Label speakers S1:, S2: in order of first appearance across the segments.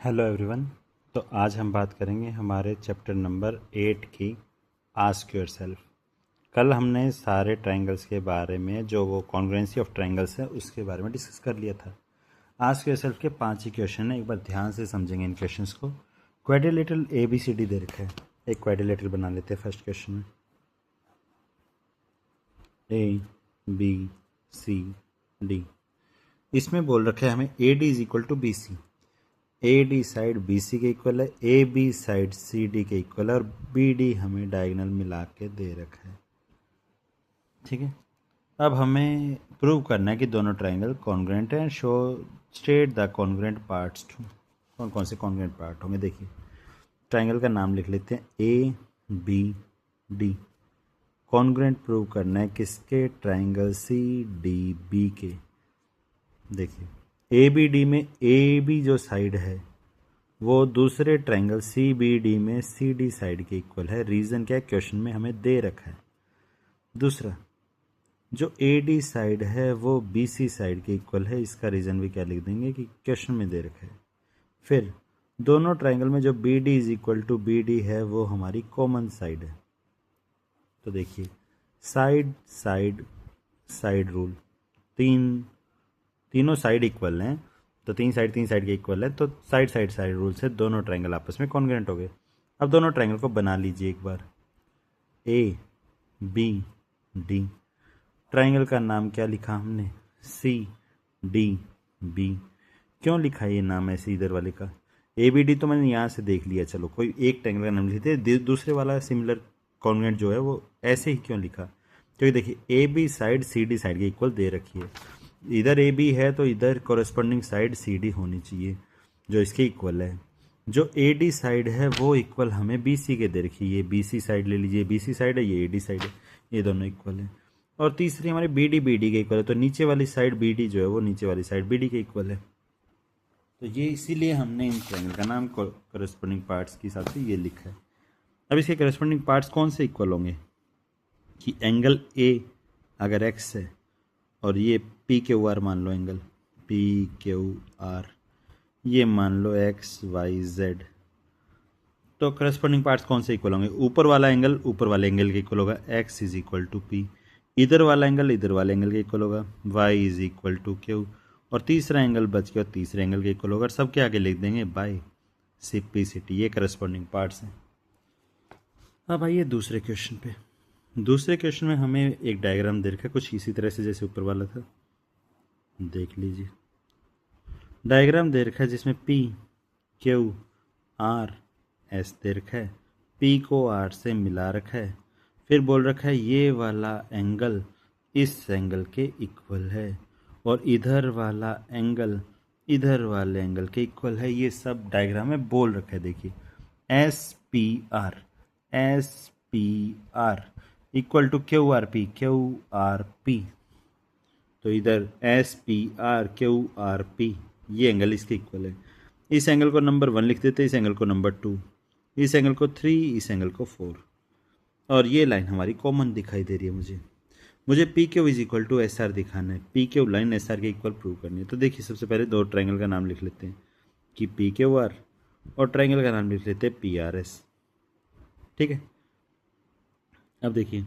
S1: Hello everyone. तो आज हम बात करेंगे हमारे चैप्टर नंबर 8 की आस्क योरसेल्फ। कल हमने सारे ट्रायंगल्स के बारे में, जो वो कॉन्ग्रुएंसी ऑफ ट्रायंगल्स है उसके बारे में डिस्कस कर लिया था। आस्क योरसेल्फ के 5 ही क्वेश्चन है, एक बार ध्यान से समझेंगे इन क्वेश्चंस को। क्वाड्रिलेटरल ABCD दे रखा है, एक क्वाड्रिलेटरल बना लेते हैं। फर्स्ट क्वेश्चन में ABCD, इसमें बोल रखा है हमें AD is equal to BC। AD side BC के इक्वल है, AB साइड CD के इक्वल है और BD हमें डायगोनल मिला के दे रखा है। ठीक है, अब हमें प्रूव करना है कि दोनों ट्राइंगल कॉन्ग्रुएंट हैं। Show state the congruent parts too. कौन कौन से कॉन्ग्रुएंट पार्ट होंगे देखिए। ट्राइंगल का नाम लिख लेते हैं ABD। कॉन्ग्रुएंट प्रूव करना है किसके? ट्राइंगल CDB के। देखिए ABD में AB जो साइड है वो दूसरे ट्रायंगल CBD में CD साइड के इक्वल है। रीज़न क्या है? क्वेश्चन में हमें दे रखा है। दूसरा, जो AD साइड है वो BC साइड के इक्वल है। इसका रीज़न भी क्या लिख देंगे कि क्वेश्चन में दे रखा है। फिर दोनों ट्रायंगल में जो BD is equal to BD है वो हमारी कॉमन साइड है। तो देखिए साइड साइड साइड रूल, तीनों साइड इक्वल हैं, तो तीन साइड के इक्वल है, तो साइड साइड साइड रूल से दोनों ट्रायंगल आपस में कॉन्ग्रुएंट हो गए। अब दोनों ट्रायंगल को बना लीजिए एक बार। ABD, ट्रायंगल का नाम क्या लिखा हमने? CDB। क्यों लिखा ये नाम ऐसे इधर वाले का? ABD तो मैंने यहाँ से देख लिया, चलो कोई एक ट्रायंगल का नाम लिखते, दूसरे वाला सिमिलर कॉन्ग्रुएंट जो है वो ऐसे ही क्यों लिखा? क्योंकि देखिए AB साइड CD साइड के इक्वल दे रखी है। इधर AB है तो इधर कॉरेस्पॉन्डिंग साइड CD होनी चाहिए जो इसके इक्वल है। जो AD साइड है वो इक्वल हमें BC के दे रखी है। ये BC साइड ले लीजिए, BC साइड है, ये AD साइड है, ये दोनों इक्वल है। और तीसरी हमारी BD के इक्वल है, तो नीचे वाली साइड BD जो है वो नीचे वाली साइड BD के इक्वल है। तो ये इसीलिए हमने इन ट्रायंगल का नाम कॉरेस्पॉन्डिंग पार्ट्स के हिसाब से ये लिखा है। अब इसके कॉरेस्पॉन्डिंग पार्ट्स कौन से इक्वल होंगे कि एंगल A अगर X है और ये PQR मान लो, एंगल PQR ये मान लो XYZ, तो करस्पॉन्डिंग पार्ट्स कौन से इक्वल होंगे? ऊपर वाला एंगल ऊपर वाले एंगल के इक्वल होगा, X is equal to P। इधर वाला एंगल इधर वाले एंगल के इक्वल होगा, Y is equal to Q। और तीसरा एंगल बच गया, तीसरे एंगल के इक्वल होगा। और सबके आगे लिख देंगे बाय सिम्प्लिसिटी। ये करस्पॉन्डिंग पार्ट्स हैं। अब आइए दूसरे क्वेश्चन पे। दूसरे क्वेश्चन में हमें एक डायग्राम दे रखा है कुछ इसी तरह से जैसे ऊपर वाला था, देख लीजिए। डायग्राम दे रखा है जिसमें PQRS दे रखा है, P को R से मिला रखा है। फिर बोल रखा है ये वाला एंगल इस एंगल के इक्वल है और इधर वाला एंगल इधर वाले एंगल के इक्वल है। ये सब डायग्राम में बोल रखा है। देखिए SPR इक्वल टू QRP। तो इधर SPRQRP ये एंगल इसके इक्वल है। इस एंगल को नंबर 1 लिख देते, इस एंगल को नंबर 2, इस एंगल को 3, इस एंगल को 4। और ये लाइन हमारी कॉमन दिखाई दे रही है। मुझे PQ is equal to SR दिखाना है। PQ लाइन SR के इक्वल प्रूव करनी है। तो देखिए सबसे पहले दो ट्रायंगल का नाम लिख लेते हैं कि PQR, और ट्रायंगल का नाम लिख लेते हैं PRS। ठीक है, अब देखिए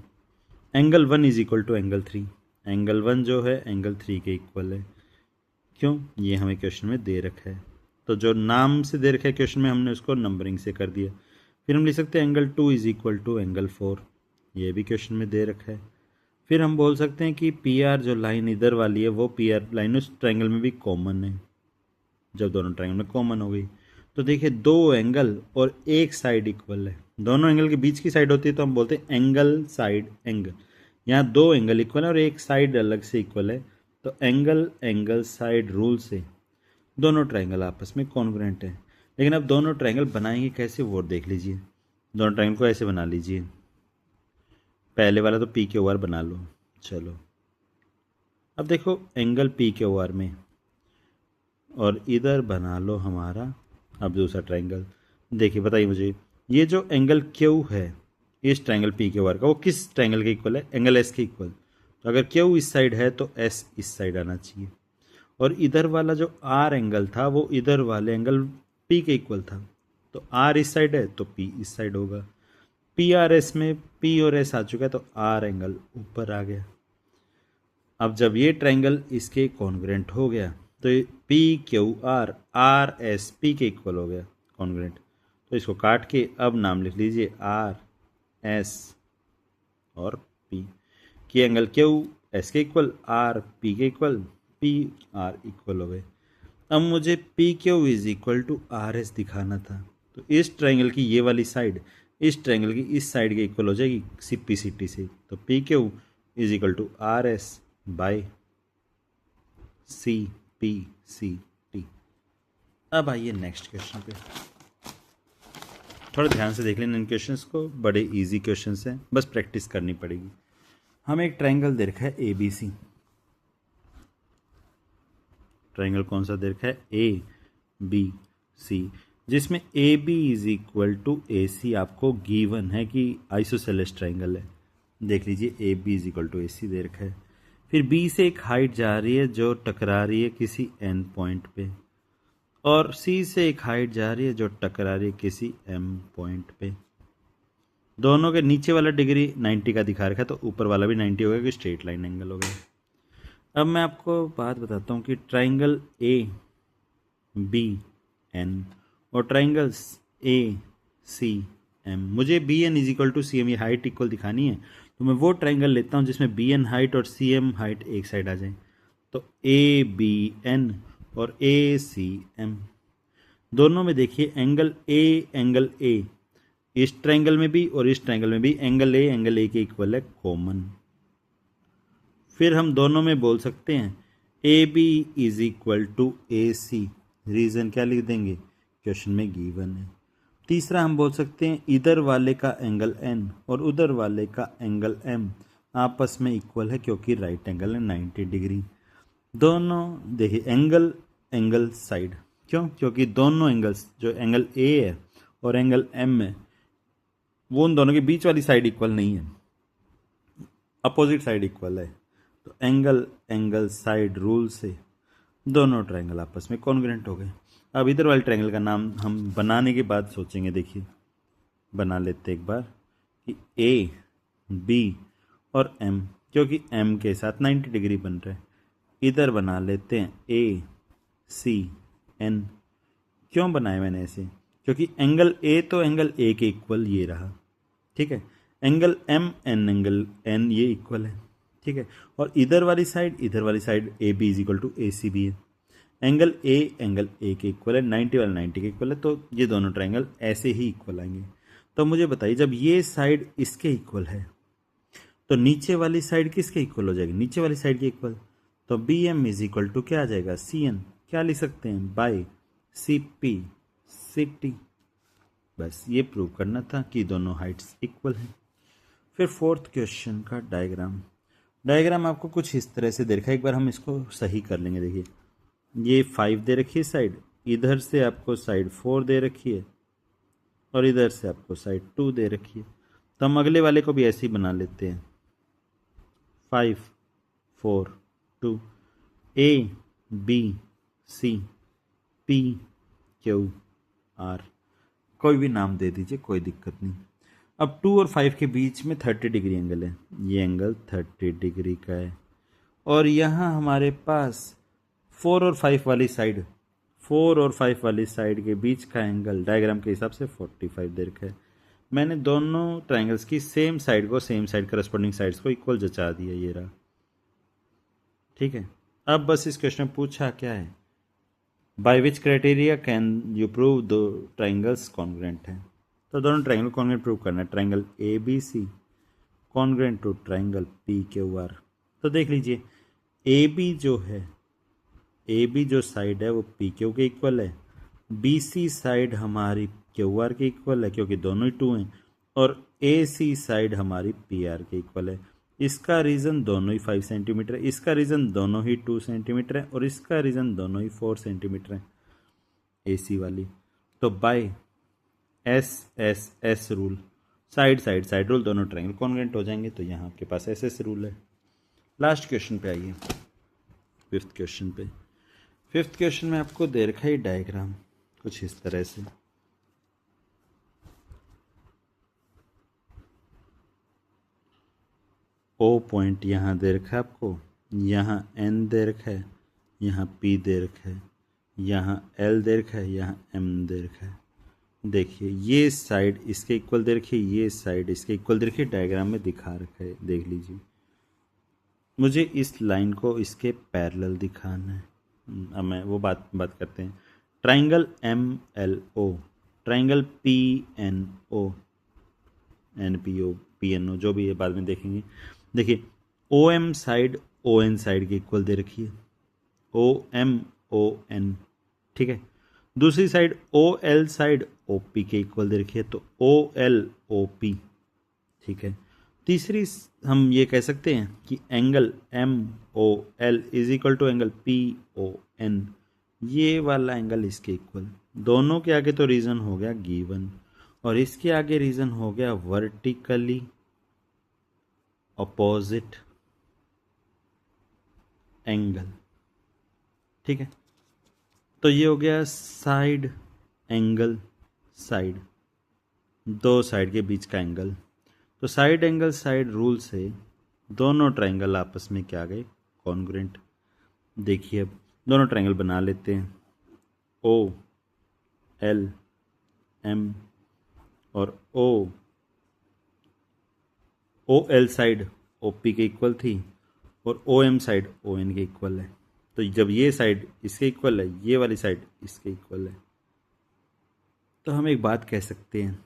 S1: angle 1 is equal to angle 3। Angle 1 जो है एंगल 3 के इक्वल है। क्यों? ये हमें क्वेश्चन में दे रखा है, तो जो नाम से दे रखा है क्वेश्चन में हमने उसको नंबरिंग से कर दिया। फिर हम लिख सकते हैं angle 2 is equal to angle 4, ये भी क्वेश्चन में दे रखा है। फिर हम बोल सकते हैं कि PR जो लाइन इधर वाली है वो PR लाइन उस ट्रायंगल में भी कॉमन है। जब दोनों ट्रायंगल में कॉमन हो गई तो देखिए दो एंगल और एक साइड इक्वल है। दोनों एंगल के बीच की साइड होती है तो हम बोलते हैं एंगल साइड एंगल। यहाँ दो एंगल इक्वल है और एक साइड अलग से इक्वल है, तो एंगल साइड रूल से दोनों ट्रायंगल आपस में कॉन्ग्रुएंट हैं। लेकिन अब दोनों ट्रायंगल बनाएंगे कैसे वो देख लीजिए। दोनों ट्रायंगल को ऐसे बना लीजिए। पहले वाला तो PQR बना लो, चलो। अब देखो एंगल PQR में और इधर बना लो हमारा अब दूसरा ट्रायंगल। देखिए बताइए मुझे, ये जो एंगल Q है इस ट्रायंगल PQR का वो किस ट्रायंगल के इक्वल है? एंगल S के इक्वल। तो अगर Q इस साइड है तो S इस साइड आना चाहिए। और इधर वाला जो R एंगल था वो इधर वाले एंगल पी के इक्वल था, तो आर इस साइड है तो पी इस साइड होगा। पी आर एस में पी और एस आ चुका है तो आर एंगल ऊपर आ गया। अब जब ये ट्रायंगल इसके कॉन्ग्रेंट हो गया तो P Q are R S P के इक्वल हो गया कॉन्ग्रेंट, तो इसको काट के अब नाम लिख लीजिए आर एस और पी की एंगल क्यू एस के इक्वल आर पी के इक्वल पी आर इक्वल हो गए। अब मुझे P Q is equal to R S दिखाना था, तो इस ट्रायंगल की ये वाली साइड इस ट्रायंगल की इस साइड के इक्वल हो जाएगी सी पी सी टी से, तो P Q is equal to R S by C P C T. अब आइए नेक्स्ट क्वेश्चन पे, थोड़ा ध्यान से देख लेना इन क्वेश्चंस को, बड़े इजी क्वेश्चंस हैं, बस प्रैक्टिस करनी पड़ेगी। हमें एक ट्रायंगल दे रखा है ए बी सी। ट्रायंगल कौन सा दे रखा है? ए बी सी, जिसमें A B is equal to A C आपको गिवन है कि आइसोसेलेस ट्रायंगल है। देख लीजिए A B is equal to A C दे रखा है। फिर बी से एक हाइट जा रही है जो टकरा रही है किसी एन पॉइंट पे, और सी से एक हाइट जा रही है जो टकरा रही है किसी एम पॉइंट पे। दोनों के नीचे वाला डिग्री 90 का दिखा रखा है तो ऊपर वाला भी 90 होगा कि स्ट्रेट लाइन एंगल हो गया। अब मैं आपको बात बताता हूँ कि ट्राइंगल ए बी एन और ट्राइंगल्स ए सी एम, मुझे B N is equal to C M, ये हाइट इक्वल दिखानी है, तो मैं वो ट्राइंगल लेता हूँ जिसमें बी एन हाइट और सी एम हाइट एक साइड आ जाए। तो ए बी एन और ए सी एम दोनों में देखिए एंगल ए इस ट्रायंगल में भी और इस ट्रायंगल में भी एंगल ए के इक्वल है कॉमन। फिर हम दोनों में बोल सकते हैं A B is equal to A C, reason क्या लिख देंगे? क्वेश्चन में गिवन है। तीसरा हम बोल सकते हैं इधर वाले का एंगल एन और उधर वाले का एंगल एम आपस में इक्वल है क्योंकि राइट एंगल है 90 डिग्री। दोनों देखिए एंगल साइड, क्योंकि दोनों एंगल्स जो एंगल ए है और एंगल एम है वो उन दोनों के बीच वाली साइड इक्वल नहीं है, अपोजिट साइड इक्वल है। तो एंगल साइड रूल से दोनों ट्रायंगल आपस में कॉन्ग्रुएंट हो गए। अब इधर वाले ट्रायंगल का नाम हम बनाने के बाद सोचेंगे। देखिए बना लेते एक बार कि ए बी और एम, क्योंकि एम के साथ 90 डिग्री बन रहा है। इधर बना लेते हैं ए सी एन। क्यों बनाया मैंने ऐसे? क्योंकि एंगल ए तो एंगल ए के इक्वल ये रहा, ठीक है। एंगल एम एंगल एन ये इक्वल है, ठीक है। और इधर वाली side A B is equal to A C B है। एंगल ए के इक्वल है, 90 वाला 90 के इक्वल है, तो ये दोनों ट्रायंगल ऐसे ही इक्वल आएंगे। तो मुझे बताइए जब ये साइड इसके इक्वल है तो नीचे वाली साइड किसके इक्वल हो जाएगी? नीचे वाली साइड के इक्वल। तो B M is equal to क्या आ जाएगा? C N. क्या लिख सकते हैं? By C P C T. बस ये प्रूव करना था कि दोनों हाइट्स इक्वल हैं। फिर फोर्थ क्वेश्चन का डायग्राम आपको कुछ इस तरह से देखा, एक बार हम इसको सही कर लेंगे। देखिए ये 5 दे रखी है साइड, इधर से आपको साइड 4 दे रखी है और इधर से आपको साइड 2 दे रखी है। तो हम अगले वाले को भी ऐसे ही बना लेते हैं 5 4 2 A B C P Q R, कोई भी नाम दे दीजिए, कोई दिक्कत नहीं। अब 2 और 5 के बीच में 30 डिग्री एंगल है, ये एंगल 30 डिग्री का है। और यहाँ हमारे पास 4 और 5 वाली साइड के बीच का एंगल डायग्राम के हिसाब से 45 दे रखा है। मैंने दोनों ट्रायंगल्स की सेम साइड करस्पॉन्डिंग साइड्स को इक्वल जचा दिया, ये रहा, ठीक है। अब बस इस क्वेश्चन में पूछा क्या है, by which criteria can you prove दो ट्राइंगल्स कॉन्ग्रुएंट हैं? तो दोनों ट्राइंगल कॉन्ग्रुएंट प्रूव करना है। Triangle A B C congruent to triangle P Q R. तो देख लीजिए ए बी जो साइड है वो पी क्यू के इक्वल है, बी सी साइड हमारी क्यू आर के इक्वल है क्योंकि दोनों ही 2 हैं, और ए सी साइड हमारी पी आर के इक्वल है। इसका रीज़न दोनों ही 5 सेंटीमीटर है, इसका रीज़न दोनों ही 2 सेंटीमीटर है, और इसका रीज़न दोनों ही 4 सेंटीमीटर है एसी वाली। तो by S rule, side rule, दोनों ट्रायंगल कॉन्ग्रुएंट हो जाएंगे। तो यहाँ आपके पास एस रूल है। लास्ट क्वेश्चन पे आइए, फिफ्थ क्वेश्चन में आपको दे रखा है डायग्राम कुछ इस तरह से। ओ पॉइंट यहाँ दे रखा है आपको, यहाँ एन दे रखा है, यहाँ पी दे रखा है, यहाँ एल दे रखा है, यहाँ एम दे रखा है। देखिए ये साइड इसके इक्वल दे रखी है, ये साइड इसके इक्वल दे रखी है, डायग्राम में दिखा रखा है, देख लीजिए। मुझे इस लाइन को इसके पैरेलल दिखाना है। अब मैं वो बात करते हैं। Triangle M L O, triangle P N O, N P O, P N O, जो भी है बाद में देखेंगे। देखिए O M side O N side के इक्वल दे रखी है, ओ एम ओ एन, ठीक है। दूसरी side O L side O P के इक्वल दे रखी है, तो ओ एल ओ पी, ठीक है। तीसरी हम ये कह सकते हैं कि angle M O L is equal to angle P O N, ये वाला एंगल इसके इक्वल। दोनों के आगे तो रीजन हो गया गिवन, और इसके आगे रीजन हो गया वर्टिकली अपोजिट एंगल, ठीक है। तो ये हो गया साइड एंगल, साइड, दो साइड के बीच का एंगल। तो साइड एंगल साइड रूल से दोनों ट्रायंगल आपस में क्या गए, कॉन्ग्रुएंट। देखिए अब दोनों ट्रायंगल बना लेते हैं। ओ एल एम और O L side O P के इक्वल थी, और O M side O N के इक्वल है। तो जब ये साइड इसके इक्वल है, ये वाली साइड इसके इक्वल है, तो हम एक बात कह सकते हैं,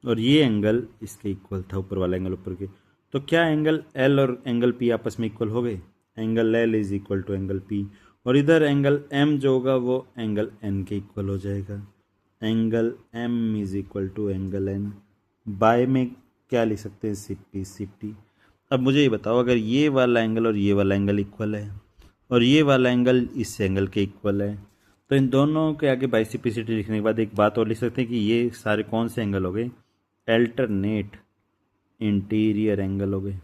S1: और ये एंगल इसके इक्वल था, ऊपर वाला एंगल ऊपर के, तो क्या एंगल एल और एंगल पी आपस में इक्वल हो गए। Angle L is equal to angle P, और इधर एंगल एम जो होगा वो एंगल एन के इक्वल हो जाएगा। Angle M is equal to angle N, by में क्या लिख सकते हैं, सिफ्टी सिफ्टी। अब मुझे ये बताओ, अगर ये वाला एंगल और ये वाला एंगल इक्वल है, और ये वाला एंगल इस एंगल के इक्वल है, तो इन दोनों के आगे बाइसिपिसिटी लिखने के बाद एक बात और लिख सकते हैं कि ये सारे कौन से एंगल हो गए, अल्टरनेट इंटीरियर एंगल हो गए।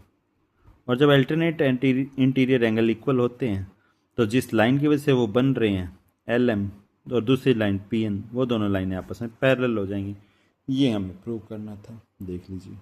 S1: और जब अल्टरनेट इंटीरियर एंगल इक्वल होते हैं, तो जिस लाइन की वजह से वो बन रहे हैं एल एम और दूसरी लाइन पी एन, वो दोनों लाइनें आपस में पैरेलल हो जाएंगी। ये हमें प्रूव करना था, देख लीजिए।